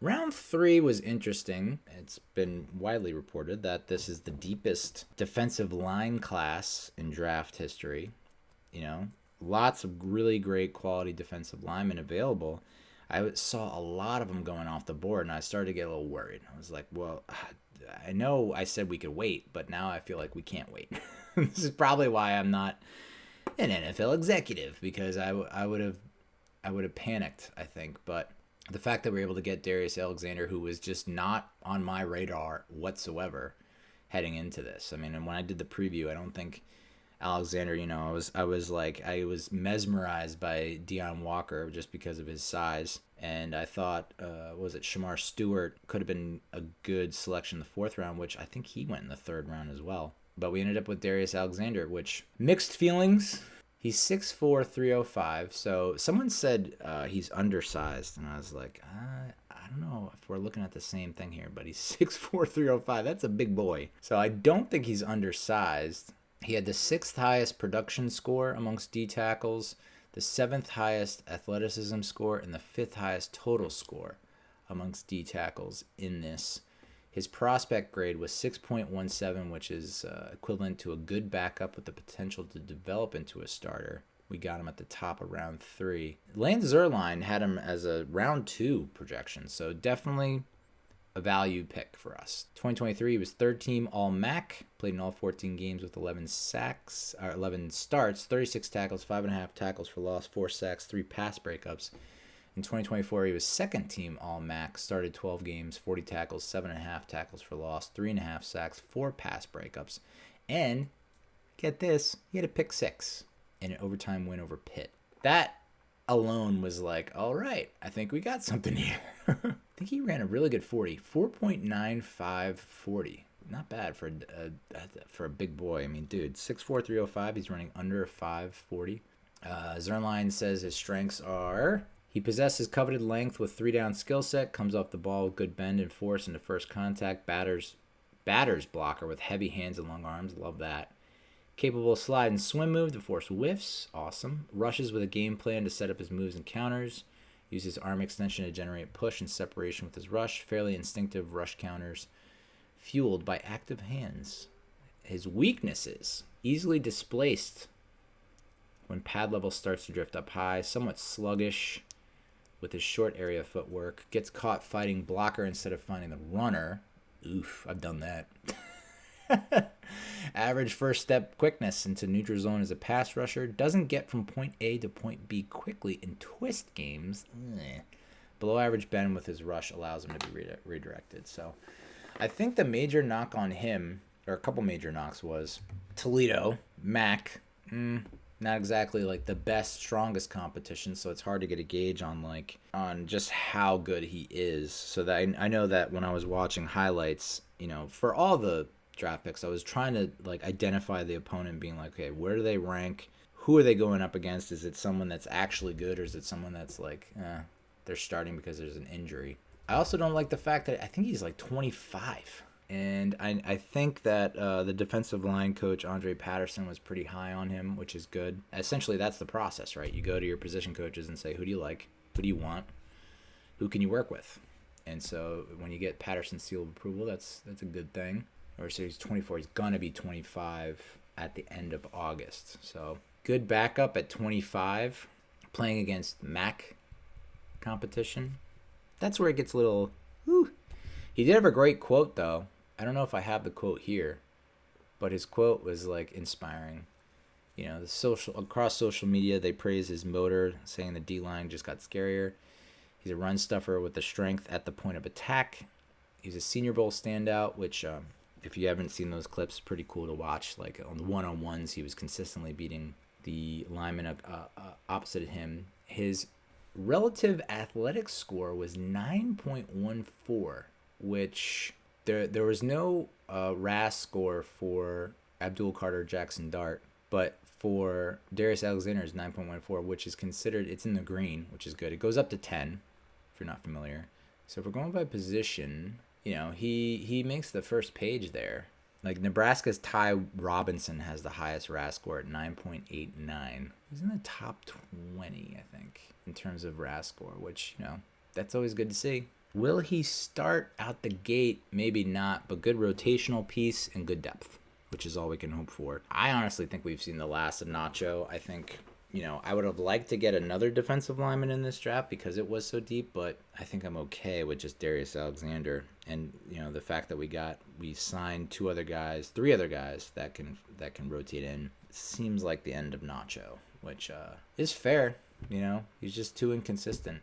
Round 3 was interesting. It's been widely reported that this is the deepest defensive line class in draft history. You know, lots of really great quality defensive linemen available. I saw a lot of them going off the board, and I started to get a little worried. I was like, well, I know I said we could wait, but now I feel like we can't wait. This is probably why I'm not an NFL executive, because I would have panicked, I think. But the fact that we were able to get Darius Alexander, who was just not on my radar whatsoever heading into this. I mean, and when I did the preview, I don't think Alexander, I was mesmerized by Deion Walker just because of his size. And I thought, was it Shamar Stewart could have been a good selection in the 4th round, which I think he went in the 3rd round as well. But we ended up with Darius Alexander, which mixed feelings. He's 6'4", 305. So someone said he's undersized, and I was like, I don't know if we're looking at the same thing here, but he's 6'4", 305. That's a big boy. So I don't think he's undersized. He had the 6th highest production score amongst D tackles, the 7th highest athleticism score, and the 5th highest total score amongst D tackles in this. His prospect grade was 6.17, which is equivalent to a good backup with the potential to develop into a starter. We got him at the top of round 3. Lance Zierlein had him as a round 2 projection, so definitely a value pick for us. 2023, he was 3rd team All-MAC, played in all 14 games with 11 starts, 36 tackles, 5.5 tackles for loss, 4 sacks, 3 pass breakups. In 2024, he was 2nd team All-MAC, started 12 games, 40 tackles, 7.5 tackles for loss, 3.5 sacks, 4 pass breakups, and get this, he had a pick 6 in an overtime win over Pitt. That alone was like, all right, I think we got something here. I think he ran a really good 40, 4.95 40. Not bad for a big boy. I mean, dude, 6'4", 305. He's running under a 5.40. Zierlein says his strengths are: he possesses coveted length with 3-down skill set, comes off the ball with good bend and force into first contact, batters blocker with heavy hands and long arms. Love that. Capable slide and swim move to force whiffs. Awesome. Rushes with a game plan to set up his moves and counters. Uses arm extension to generate push and separation with his rush. Fairly instinctive rush counters fueled by active hands. His weaknesses: easily displaced when pad level starts to drift up high. Somewhat sluggish with his short area footwork. Gets caught fighting blocker instead of finding the runner. Oof, I've done that. Average first step quickness into neutral zone as a pass rusher. Doesn't get from point A to point B quickly in twist games. Below average bend with his rush allows him to be redirected. So I think the major knock on him, or a couple major knocks, was Toledo, MAC. Not exactly like the best, strongest competition, so it's hard to get a gauge on just how good he is. So that I know that when I was watching highlights, for all the draft picks, I was trying to identify the opponent, being like, okay, where do they rank? Who are they going up against? Is it someone that's actually good, or is it someone that's they're starting because there's an injury? I also don't like the fact that I think he's 25. And I think that the defensive line coach, Andre Patterson, was pretty high on him, which is good. Essentially, that's the process, right? You go to your position coaches and say, who do you like? Who do you want? Who can you work with? And so when you get Patterson's seal of approval, that's a good thing. Or so he's 24. He's going to be 25 at the end of August. So good backup at 25, playing against MAC competition. That's where it gets a little, whew. He did have a great quote, though. I don't know if I have the quote here, but his quote was inspiring. Across social media, they praise his motor, saying the D-line just got scarier. He's a run stuffer with the strength at the point of attack. He's a Senior Bowl standout, which, if you haven't seen those clips, pretty cool to watch. On the one-on-ones, he was consistently beating the lineman opposite him. His relative athletic score was 9.14, which there was no RAS score for Abdul Carter Jackson Dart, but for Darius Alexander is 9.14, which is considered, it's in the green, which is good. It goes up to 10, if you're not familiar. So if we're going by position, he makes the first page there. Nebraska's Ty Robinson has the highest RAS score at 9.89. He's in the top 20, I think, in terms of RAS score, which, that's always good to see. Will he start out the gate? Maybe not, but good rotational piece and good depth, which is all we can hope for. I honestly think we've seen the last of Nacho. I think, I would have liked to get another defensive lineman in this draft because it was so deep, but I think I'm okay with just Darius Alexander. And, the fact that we signed three other guys that can rotate in seems like the end of Nacho, which is fair. He's just too inconsistent.